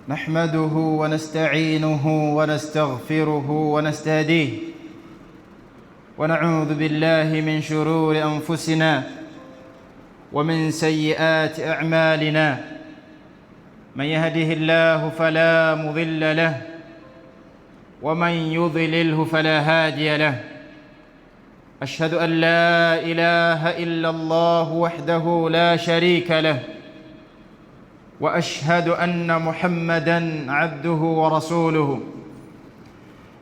نحمده ونستعينه ونستغفره ونستهديه ونعوذ بالله من شرور أنفسنا ومن سيئات أعمالنا. من يهده الله فلا مضل له ومن يضلله فلا هادي له. أشهد أن لا إله إلا الله وحده لا شريك له، وأشهد أن محمدًا عبده ورسوله.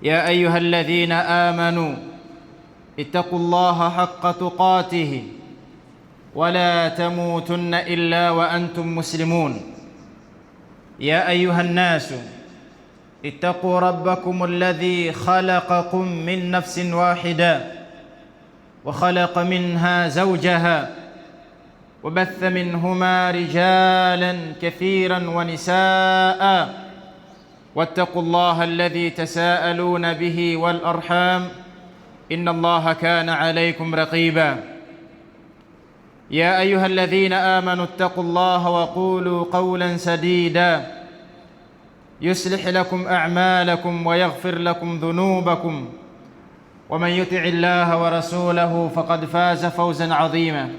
يا أيها الذين آمنوا اتقوا الله حق تقاته ولا تموتن إلا وأنتم مسلمون. يا أيها الناس اتقوا ربكم الذي خلقكم من نفس واحدة وخلق منها زوجها وبث منهما رجالا كثيرا ونساء، واتقوا الله الذي تساءلون به والأرحام إن الله كان عليكم رقيبا. يا أيها الذين آمنوا اتقوا الله وقولوا قولا سديدا يصلح لكم أعمالكم ويغفر لكم ذنوبكم، ومن يطع الله ورسوله فقد فاز فوزا عظيما.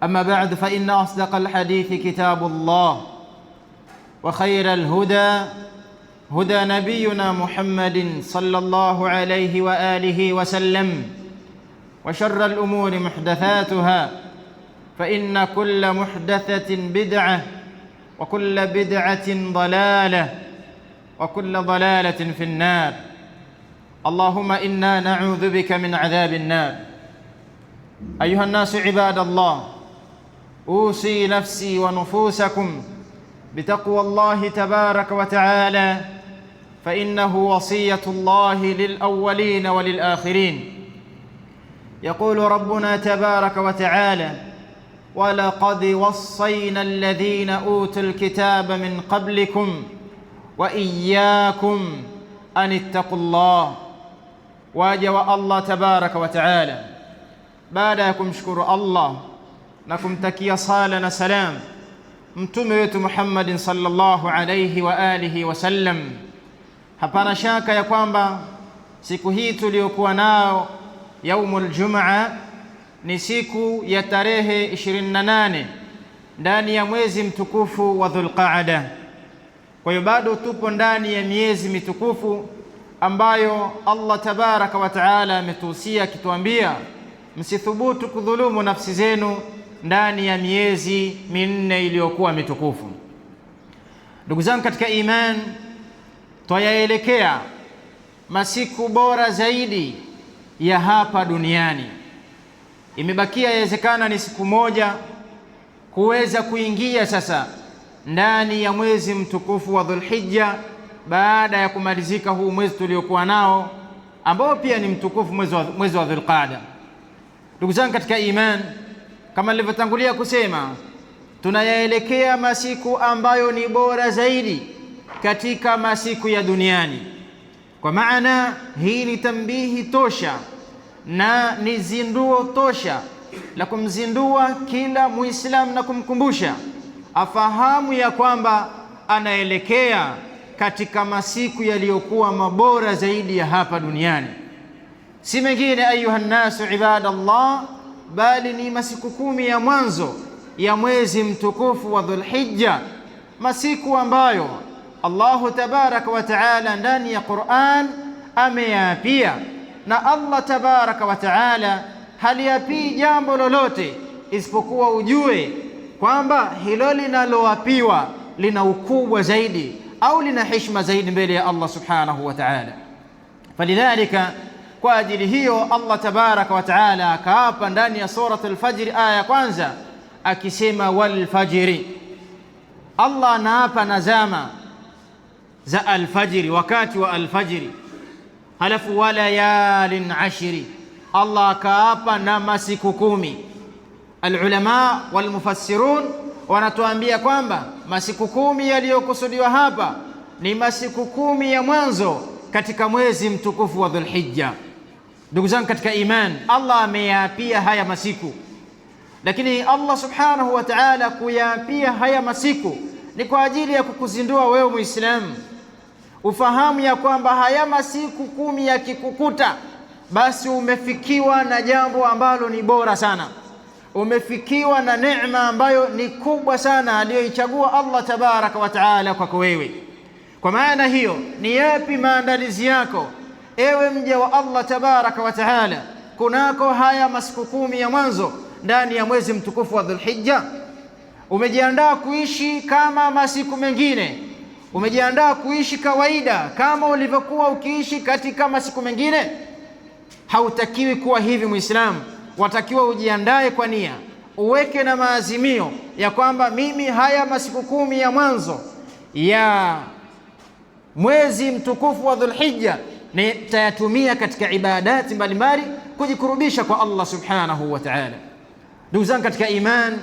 أما بعد، فإن أصدق الحديث كتاب الله، وخير الهدى هدى نبينا محمد صلى الله عليه وآله وسلم، وشر الأمور محدثاتها، فإن كل محدثة بدعة وكل بدعة ضلالة وكل ضلالة في النار. اللهم إنا نعوذ بك من عذاب النار. أيها الناس عباد الله، أوصي نفسي ونفوسكم بتقوى الله تبارك وتعالى، فإنه وصية الله للأولين وللآخرين. يقول ربنا تبارك وتعالى: ولقد وصينا الذين أوتوا الكتاب من قبلكم وإياكم أن اتقوا الله. واجه الله تبارك وتعالى baada ya kumshukuru Allah na kumtakia sala na salam mtume wetu Muhammad sallallahu alayhi wa alihi wasallam, hapana shaka ya kwamba siku hii tuliyokuwa nao yaumul jumaa ni siku ya tarehe 28 ndani ya mwezi mtukufu wa Dhulqaada. Kwa hiyo bado tupo ndani ya miezi mitukufu ambayo Allah tabaraka wa taala ametuhusia akituambia msithubutu kudhulumu nafsi zenu ndani ya miezi minne iliyokuwa mitukufu. Ndugu zangu katika iman, twayaelekea masiku bora zaidi ya hapa duniani. Imebakia yawezekana ni siku moja kuweza kuingia sasa ndani ya mwezi mtukufu wa Dhulhijja, baada ya kumalizika huu mwezi tuliokuwa nao ambao pia ni mtukufu, mwezi wa Dhulqaada. Ndugu zangu katika iman, kama nilivyotangulia kusema, tunayaelekea masiku ambayo ni bora zaidi katika masiku ya duniani. Kwa maana hii ni tambihi tosha na ni zinduo tosha la kumzindua kila Muislamu na kumkumbusha afahamu ya kwamba anaelekea katika masiku yaliyokuwa mabora zaidi ya hapa duniani. Si mengine ayuha nasu ibadallah, bali ni masiku 10 ya mwanzo ya mwezi mtukufu wa Dhulhijja, masiku ambayo Allahu tabaraka wa taala ndani ya Qur'an ameyapia. Na Allah tabaraka wa taala haliapii jambo lolote isipokuwa ujue kwamba hilo linaloapiwa lina ukubwa zaidi au lina heshima zaidi mbele ya Allah subhanahu wa ta'ala. Falidhalika, kwa ajili hiyo Allah tabaraka wa taala akaapa ndani ya suratul Fajr aya ya kwanza akisema wal fajri. Allah anaapa na zama za alfajiri, wakati wa alfajiri. Halafu wa layalin ashri, Allah akaapa na masiku 10. Alulama walmufassirun wanatuambia kwamba masiku 10 yaliyokusudiwa hapa ni masiku 10 ya mwanzo katika mwezi mtukufu wa Dhulhijja. Ndugu zangu katika iman, Allah ameyaapia haya masiku, lakini Allah subhanahu wa ta'ala kuyaapia haya masiku ni kwa ajili ya kukuzindua wewe Muislamu ufahamu ya kwamba haya masiku 10 yakikukuta, basi umefikiwa na jambo ambalo ni bora sana, umefikiwa na neema ambayo ni kubwa sana aliyoichagua Allah tabaraka wa taala kwako wewe. Kwa maana hiyo, ni yapi maandalizi yako ewe mja wa Allah tabaraka wa taala kunako haya masiku 10 ya mwanzo ndani ya mwezi mtukufu wa Dhulhijja? Umejiandaa kuishi kama masiku mengine? Umejiandaa kuishi kawaida kama ulivyokuwa ukiishi katika masiku mengine? Hautakiwi kuwa hivi Muislamu. Watakiwa ujiandae kwa nia, uweke na maazimio ya kwamba mimi haya masiku 10 ya mwanzo ya mwezi mtukufu wa Dhulhijja nitayatumia katika ibadati mbalimbali kujikurubisha kwa Allah subhanahu wa ta'ala. Ndugu zangu katika iman,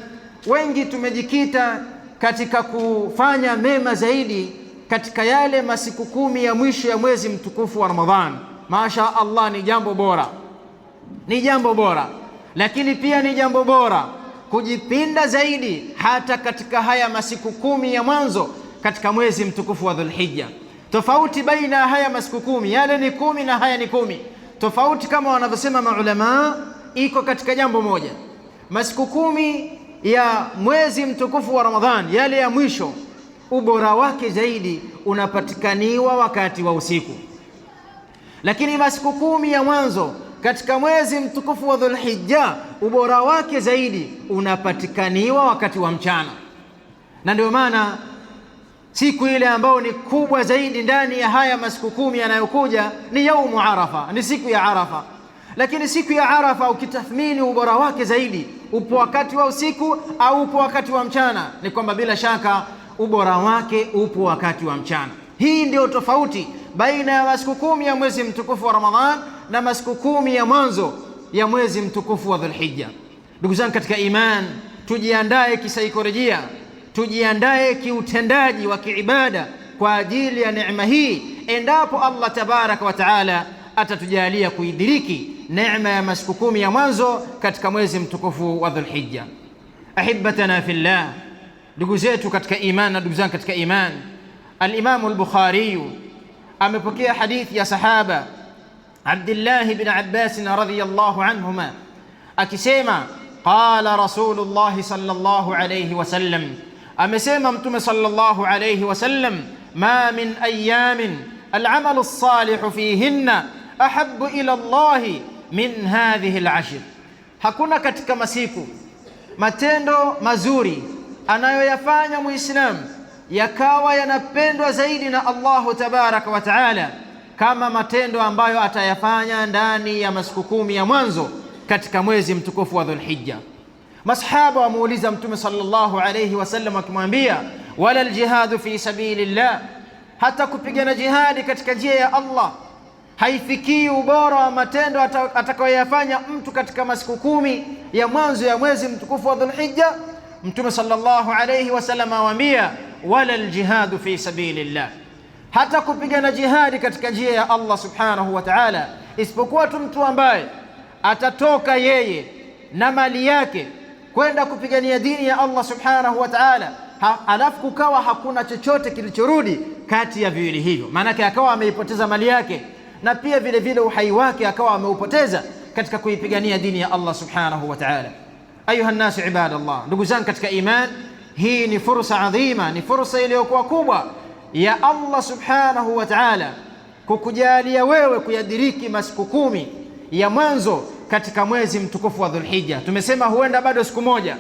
wengi tumejikita katika kufanya mema zaidi katika yale masiku 10 ya mwisho ya mwezi mtukufu wa Ramadhan. Masha Allah, ni jambo bora, ni jambo bora, lakini pia ni jambo bora kujipinda zaidi hata katika haya masiku 10 ya mwanzo katika mwezi mtukufu wa Dhulhijja. Tofauti baina haya masiku 10, yale ni 10 na haya ni 10. Tofauti kama wanavyosema maulama iko katika jambo moja. Masiku 10 ya mwezi mtukufu wa Ramadhan, yale ya mwisho, ubora wake zaidi unapatikaniwa wakati wa usiku, lakini masiku 10 ya mwanzo katika mwezi mtukufu wa Dhulhijja, ubora wake zaidi unapatikaniwa wakati wa mchana. Na ndio maana siku ile ambayo ni kubwa zaidi ndani ya haya masiku 10 yanayokuja ni yaumu Arafa, ni siku ya Arafa. Lakini siku ya Arafa ukitathmini ubora wake zaidi, upo wakati wa usiku au upo wakati wa mchana? Ni kwamba bila shaka ubora wake upo wakati wa mchana. Hii ndio tofauti baina ya masiku 10 ya mwezi mtukufu wa Ramadhan na masiku 10 ya mwanzo ya mwezi mtukufu wa Dhulhijja. Ndugu zangu katika iman, tujiandae kisaikolojia, tujiandae kiutendaji wa kiibada kwa ajili ya neema hii, endapo Allah tabaraka wa taala atatujalia kuidiriki neema ya masiku 10 ya mwanzo katika mwezi mtukufu wa Dhulhijja. Ahibatana fillah, ndugu zetu katika iman na ndugu zangu katika iman, al-Imam al-Bukhari amepokea hadithi ya sahaba Abdullah ibn Abbas radhiyallahu anhuma akisema, qala Rasulullah sallallahu alayhi wasallam, amesema Mtume sallallahu alayhi wasallam, ma min ayamin al-amalu as-salihu fihinna ahabbu ila Allah min hadhihi al-ashr, hakuna katika masiku matendo mazuri anayoyafanya Muislamu yakawa yanapendwa zaidi na Allahu tabaraka wa taala kama matendo ambayo atayafanya ndani ya masiku 10 ya mwanzo katika mwezi mtukufu wa Dhulhijja. Masahaba wamuuliza Mtume sallallahu alayhi wasallam akimwambia, wala aljihadu fi sabilillah, hata kupigana jihadi katika njia ya Allah haifikii ubora wa matendo atakayoyafanya mtu katika masiku 10 ya mwanzo ya mwezi mtukufu wa Dhulhijja? Mtume sallallahu alayhi wasallam awaambia, wala aljihadu fi sabilillah, hata kupigana jihadi katika njia ya Allah subhanahu wa ta'ala, isipokuwa tu mtu ambaye atatoka yeye na mali yake kwenda kupigania dini ya Allah subhanahu wa ta'ala, alafu kukawa hakuna chochote kilichorudi kati ya viwili hivyo, maanake akawa ameipoteza mali yake na pia vile vile uhai wake akawa ameupoteza katika kuipigania dini ya Allah subhanahu wa ta'ala. Ayuha nnasu ibadallah, ndugu zangu katika iman, hii ni fursa adhima, ni fursa iliyokuwa kubwa ya Allah subhanahu wa ta'ala kukujalia wewe kuyadiriki masiku 10 ya mwanzo katika mwezi mtukufu wa Dhulhijja. Tumesema huenda bado siku moja,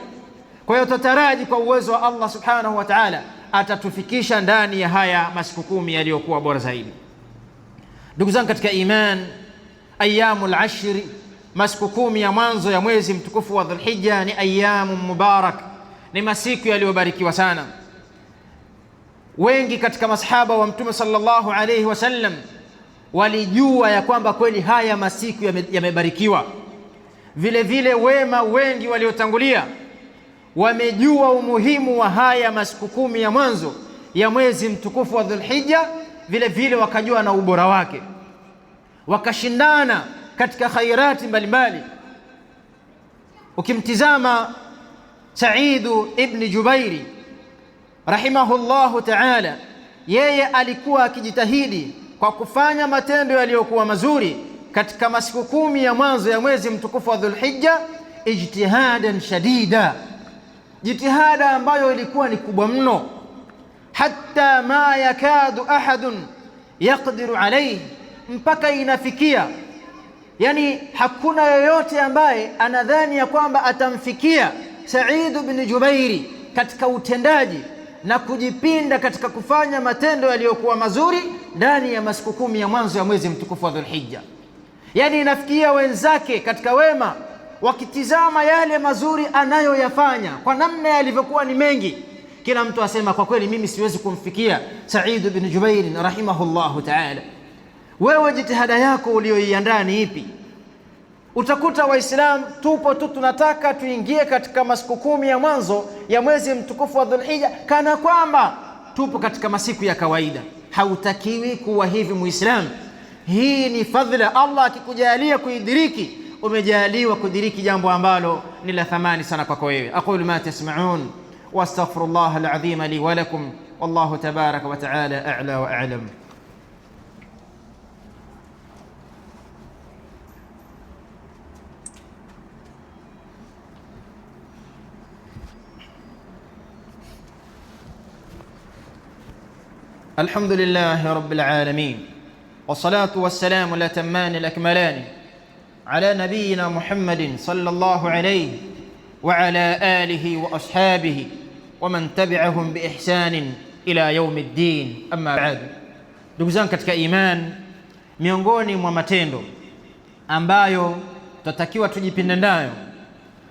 kwa hiyo tutaraji kwa uwezo wa Allah subhanahu wa ta'ala atatufikisha ndani ya haya masiku 10 yaliyokuwa bora zaidi. Ndugu zangu katika iman, ayyamul ashri, masiku 10 ya mwanzo ya mwezi mtukufu wa Dhulhijja ni ayyamun mubarak, ni masiku yaliyobarikiwa sana. Wengi katika masahaba wa Mtume sallallahu alayhi wasallam walijua ya kwamba kweli haya masiku yamebarikiwa. Vile vile wema wengi waliotangulia wamejua umuhimu wa haya masiku 10 ya mwanzo ya mwezi mtukufu wa Dhulhijja, vile vile wakajua na ubora wake, wakashindana katika khairati mbalimbali. Ukimtizama Sa'id ibn Jubairi rahimahullahu ta'ala, yeye alikuwa akijitahidi kwa kufanya matendo yaliyokuwa mazuri katika masiku 10 ya mwanzo ya mwezi mtukufu wa Dhulhijja, ijtihadan shadida, jitihada ambayo ilikuwa ni kubwa mno, hatta ma yakadu ahadun yaqdiru alayhi, mpaka inafikia yani hakuna yoyote ambaye anadhani ya kwamba atamfikia Sa'id ibn Jubairi katika utendaji na kujipinda katika kufanya matendo yaliyokuwa mazuri ndani ya masiku 10 ya mwanzo ya mwezi mtukufu wa Dhulhijja. Yani inafikia wenzake katika wema wakitizama yale mazuri anayoyafanya kwa namna yalivyokuwa ni mengi, kila mtu asema kwa kweli mimi siwezi kumfikia Sa'id ibn Jubair rahimahullahu ta'ala. Wewe jitihada yako uliyoiandaa ni ipi? Utakuta Waislamu tupo tu tunataka tuingie katika masiku 10 ya mwanzo ya mwezi mtukufu wa Dhulhijja kana kwamba tupo katika masiku ya kawaida. Hautakiwi kuwa hivi Muislamu. Hii ni fadhila Allah akikujalia kuidiriki, umejaliwa kudiriki jambo ambalo ni la thamani sana kwako wewe. Aqulu ma tasma'un wa astaghfirullah al-azim li wa lakum, wallahu tabaraka wa ta'ala a'la wa a'lam. الحمد لله رب العالمين، والصلاة والسلام الأتمان الأكملان على نبينا محمد صلى الله عليه وعلى آله وأصحابه ومن تبعهم بإحسان إلى يوم الدين. أما بعد، ndugu zangu katika iman, miongoni mwa matendo ambayo tutatakiwa tujipinde nayo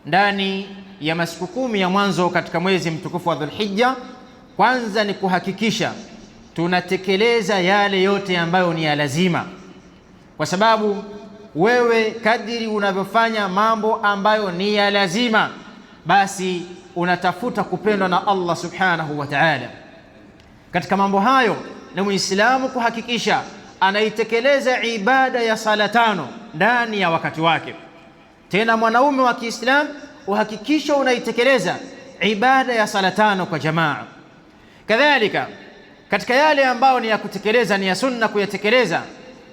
ndani ya masiku 10 ya mwanzo katika mwezi mtukufu wa Dhulhijja, kwanza ni kuhakikisha tunatekeleza yale yote ambayo ni ya lazima, kwa sababu wewe kadiri unavyofanya mambo ambayo ni ya lazima, basi unatafuta kupendwa na Allah subhanahu wa ta'ala. Katika mambo hayo ni Muislamu kuhakikisha anaitekeleza ibada ya sala 5 ndani ya wakati wake. Tena mwanaume wa Kiislamu uhakikisha unaitekeleza ibada ya sala 5 kwa jamaa. Kadhalika katika yale ambayo ni ya kutekeleza, ni ya sunna kuyatekeleza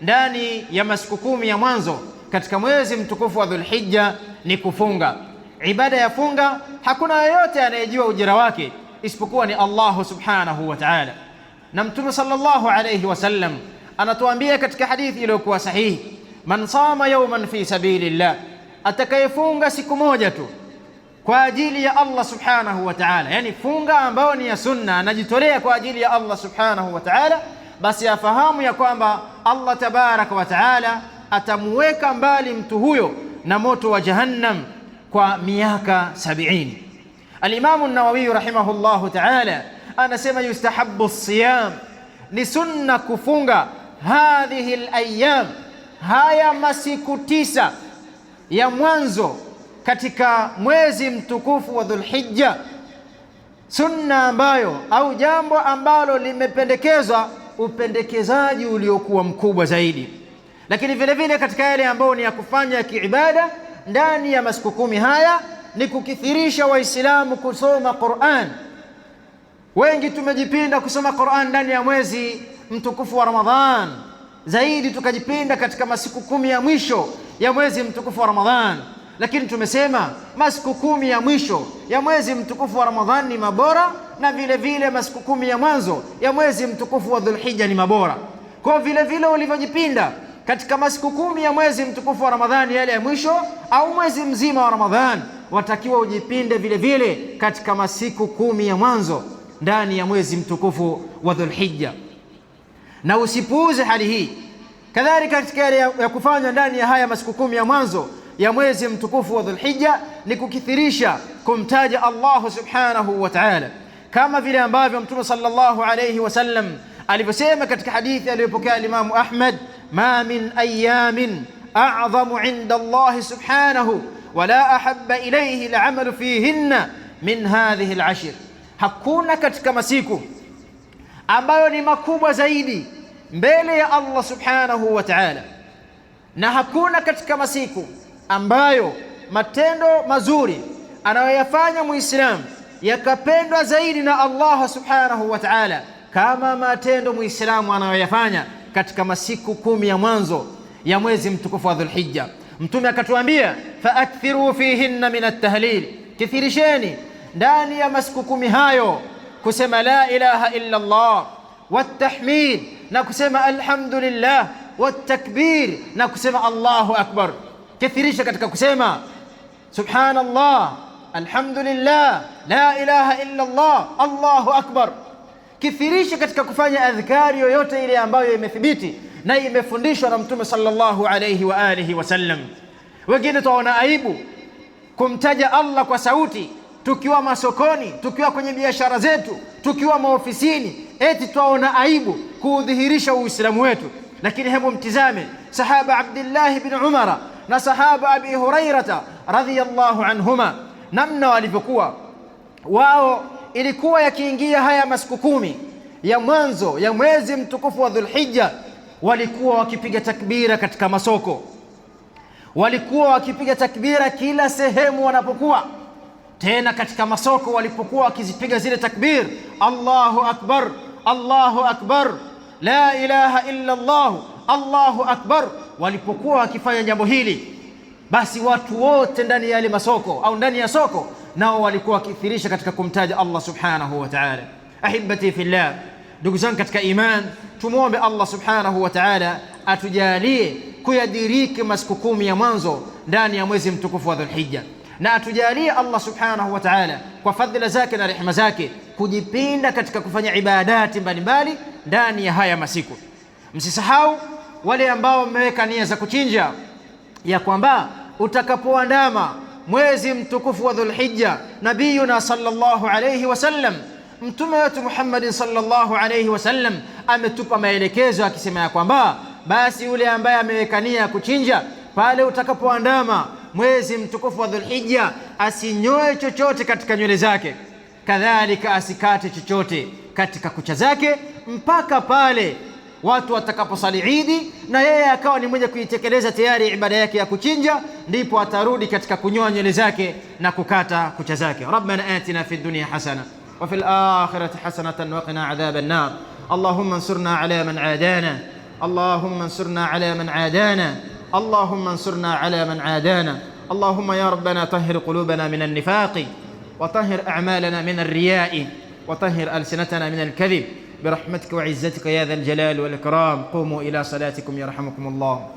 ndani ya masiku 10 ya mwanzo katika mwezi mtukufu wa Dhulhijja ni kufunga. Ibada ya funga hakuna yeyote anayejua ujira wake isipokuwa ni Allah subhanahu wa ta'ala, na Mtume sallallahu alayhi wasallam anatuambia katika hadithi iliyokuwa sahihi, man sama yawman fi sabilillah, atakayefunga siku moja tu kwa ajili ya Allah subhanahu wa ta'ala, yani funga ambayo ni ya sunna, anajitolea kwa ajili ya Allah subhanahu wa ta'ala, basi afahamu ya kwamba Allah tabaraka wa ta'ala atamuweka mbali mtu huyo na moto wa jahannam kwa miaka 70. Al-Imam an-Nawawi rahimahullahu ta'ala anasema yustahabbu as-siyam, ni sunna kufunga hadhihi al-ayyam, haya masiku 9 ya mwanzo katika mwezi mtukufu wa Dhulhijja, sunna ambayo au jambo ambalo limependekezwa upendekezaji uliokuwa mkubwa zaidi. Lakini vile vile katika yale ambayo ni ya kufanya kiibada ndani ya masiku 10 haya ni kukithirisha Waislamu kusoma Qur'an. Wengi tumejipinda kusoma Qur'an ndani ya mwezi mtukufu wa Ramadhan, zaidi tukajipinda katika masiku 10 ya mwisho ya mwezi mtukufu wa Ramadhan. Lakini tumesema masiku 10 ya mwisho ya mwezi mtukufu wa Ramadhan ni mabora, na vile vile masiku 10 ya mwanzo ya mwezi mtukufu wa Dhulhijja ni mabora. Kwa vile vile ulivyojipinda katika masiku 10 ya mwezi mtukufu wa Ramadhani yale ya mwisho au mwezi mzima wa Ramadhan, watakiwa ujipinde vile vile katika masiku 10 ya mwanzo ndani ya mwezi mtukufu wa Dhulhijja, na usipuuze hali hii. Kadhalika katika yale ya kufanya ndani ya haya masiku 10 ya mwanzo ya mwezi mtukufu wa Dhulhijja ni kukithirisha kumtaja Allah subhanahu wa ta'ala, kama vile ambavyo Mtume sallallahu alayhi wasallam alivyosema katika hadithi aliyopokea Imam Ahmad, ma min ayamin a'zamu 'inda Allah subhanahu wala ahabba ilayhi al'amalu fihinna min hadhihi al'ashr, hakuna katika masiku ambayo ni makubwa zaidi mbele ya Allah subhanahu wa ta'ala, na hakuna katika masiku ambayo matendo mazuri anayoyafanya muislamu yakapendwa zaidi na Allah subhanahu wa ta'ala kama matendo muislamu anayoyafanya katika masiku 10 ya mwanzo ya mwezi mtukufu wa Dhulhijja. Mtume akatuambia, faakthiru fihinna min at-tahlil, kithirisheni ndani ya masiku 10 hayo kusema la ilaha illa Allah, wat-tahmid, na kusema alhamdulillah, wat-takbir, na kusema Allahu akbar. Kithirisha katika kusema subhanallah, alhamdulillah, la ilaha illa Allah, Allahu akbar. Kithirisha katika kufanya adhkari yoyote ile ambayo imethibiti na imefundishwa na Mtume sallallahu alayhi wa alihi wasallam. Wengine tuona aibu kumtaja Allah kwa sauti tukiwa masokoni, tukiwa kwenye biashara zetu, tukiwa maofisini, eti tuona aibu kudhihirisha uislamu wetu. Lakini hebu mtizame sahaba Abdullah ibn Umar na sahaba Abi Hurairah radhiyallahu anhuma, namna walivyokuwa wao. Ilikuwa yakiingia haya masiku 10 ya mwanzo ya mwezi mtukufu wa Dhulhijja, walikuwa wakipiga takbira katika masoko, walikuwa wakipiga takbira kila sehemu wanapokuwa. Tena katika masoko walipokuwa wakizipiga zile takbir, Allahu akbar, Allahu akbar, la ilaha illa Allah, Allahu akbar. Walipokuwa wakifanya jambo hili, basi watu wote ndani ya yale masoko au ndani ya soko nao walikuwa wakithirisha katika kumtaja Allah subhanahu wa ta'ala. Ahibati fillah, ndugu zangu katika iman, tumuombe Allah subhanahu wa ta'ala atujalie kuyadiriki masiku 10 ya mwanzo ndani ya mwezi mtukufu wa Dhulhijja, na atujalie Allah subhanahu wa ta'ala kwa fadhila zake na rehema zake kujipinda katika kufanya ibadati mbalimbali ndani ya haya masiku. Msisahau wale ambao mmeweka nia za kuchinja, ya kwamba utakapoandama mwezi mtukufu wa Dhulhijja, nabiyuna sallallahu alayhi wasallam, mtume wetu Muhammad sallallahu alayhi wasallam ametupa maelekezo akisema ya kwamba basi yule ambaye ameweka nia kuchinja pale utakapoandama mwezi mtukufu wa Dhulhijja asinyoe chochote katika nywele zake, kadhalika asikate chochote katika kucha zake, mpaka pale watu watakaposali Idi na yeye akawa ni mwenye kuitekeleza tayari ibada yake ya kuchinja, ndipo atarudi katika kunyoa nywele zake na kukata kucha zake. Rabbana atina fid dunya hasana wa fil akhirati hasanatan wa qina adhaban nar. Allahumma ansurna ala man adana, Allahumma ansurna ala man adana, Allahumma ansurna ala man adana. Allahumma ya rabbana tahhir qulubana min an-nifaq wa tahhir a'malana min ar-riya'i wa tahhir alsinatana min al-kadhib برحمتك وعزتك يا ذا الجلال والإكرام. قوموا إلى صلاتكم يرحمكم الله.